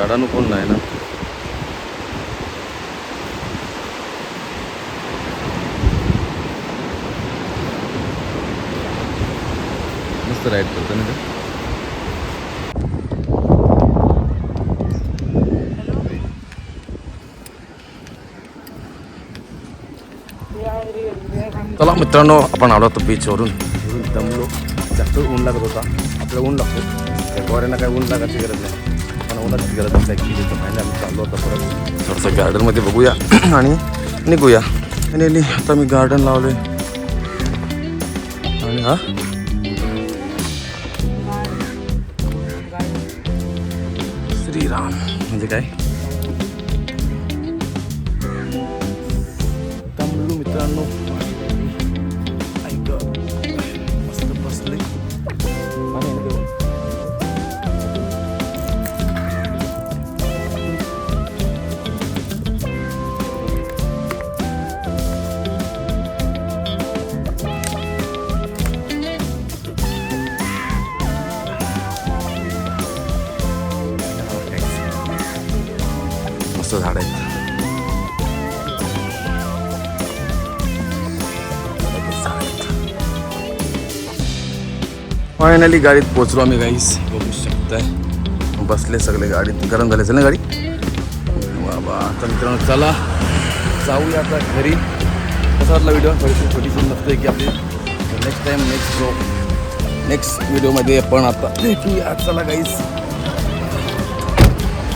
गाडानं कोण नाही ना. मस्त राईड करतो ना ते. चला मित्रांनो, आपण आलो होतो बीचवरून. दमलो, जास्त ऊन लागत होता. आपल्याला ऊन लागतो, त्या गोऱ्यांना काय ऊन लागायची गरज नाही, पण ऊनाची गरज असते ॲक्च्युली. तर फायनली आम्ही चाललो होतो परत थोडंसं गार्डनमध्ये बघूया आणि निघूया. फायनली आता मी गार्डन लावलोय. आणि हा श्रीराम म्हणजे काय, दमलो मित्रांनो. ऐक मस्त बसले. मस्त झाड आहेत. फायनली गाडीत पोचलो आम्ही गाईस. बघू शकताय बसले सगळे गाडीत. गरम झाले असेल ना गाडी. बाबा आता मित्रांनो चला जाऊया आता घरी. कसा वाटला व्हिडिओ? थोडीशी छोटीशी नसते की आपली नेक्स्ट टाईम नेक्स्ट व्हिडिओमध्ये आपण आता भेटूया. चला गाईस,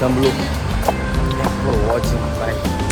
थांबलो. Watching bye.